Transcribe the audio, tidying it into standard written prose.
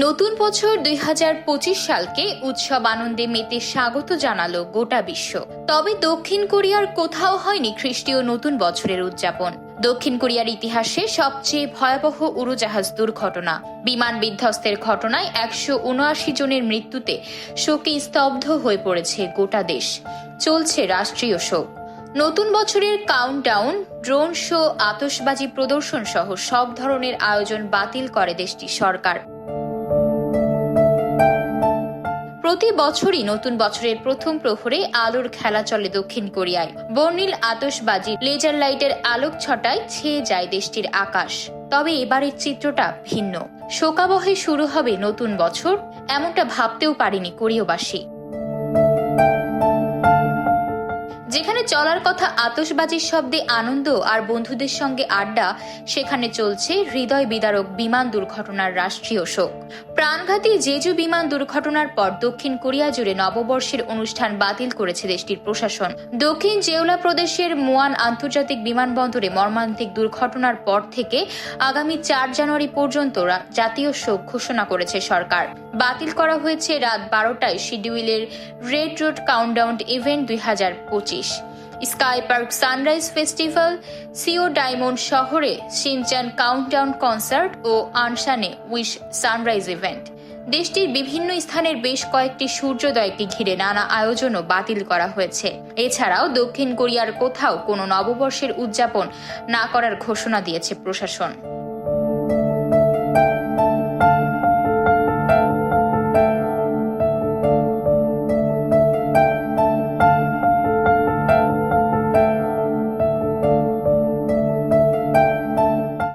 নতুন বছর 2025 সালকে উৎসব আনন্দে মেতে স্বাগত জানালো গোটা বিশ্ব। তবে দক্ষিণ কোরিয়ার কোথাও হয়নি খ্রিস্টীয় নতুন বছরের উদযাপন। দক্ষিণ কোরিয়ার ইতিহাসে সবচেয়ে ভয়াবহ উড়োজাহাজ দুর্ঘটনা, বিমান বিধ্বস্তের ঘটনায় 179 জনের মৃত্যুতে শোকে স্তব্ধ হয়ে পড়েছে গোটা দেশ। চলছে রাষ্ট্রীয় শোক। নতুন বছরের কাউন্টডাউন, ড্রোন শো, আতশবাজি প্রদর্শন সহ সব ধরনের আয়োজন বাতিল করে দেশটির সরকার। প্রতি বছরই নতুন বছরের প্রথম প্রহরে আলোর খেলা চলে দক্ষিণ কোরিয়ায়। বর্ণিল আতশবাজি, লেজার লাইটের আলোক ছটায় ছেয়ে যায় দেশটির আকাশ। তবে এবারের চিত্রটা ভিন্ন। শোকাবহে শুরু হবে নতুন বছর, এমনটা ভাবতেও পারেনি কোরীয়বাসী। যেখানে চলার কথা আতশবাজির শব্দে আনন্দ আর বন্ধুদের সঙ্গে আড্ডা, সেখানে চলছে হৃদয় বিদারক বিমান দুর্ঘটনার রাষ্ট্রীয় শোক। প্রাণঘাতী জেজু বিমান দুর্ঘটনার পর দক্ষিণ কোরিয়া জুড়ে নববর্ষের অনুষ্ঠান বাতিল করেছে দেশটির প্রশাসন। দক্ষিণ জেওলা প্রদেশের মুয়ান আন্তর্জাতিক বিমানবন্দরে মর্মান্তিক দুর্ঘটনার পর থেকে আগামী 4 জানুয়ারি পর্যন্ত জাতীয় শোক ঘোষণা করেছে সরকার। বাতিল করা হয়েছে রাত 12টায় শিডিউলের red road countdown event 2025, sky park sunrise festival, সিও ডায়মন্ড শহরে শিনচান কাউন্টডাউন কনসার্ট ও আনশানে উইশ সানরাইজ ইভেন্ট। দেশটির বিভিন্ন স্থানের বেশ কয়েকটি সূর্যোদয়কে ঘিরে নানা আয়োজনও বাতিল করা হয়েছে। এছাড়াও দক্ষিণ কোরিয়ার কোথাও কোনো নববর্ষের উদযাপন না করার ঘোষণা দিয়েছে প্রশাসন।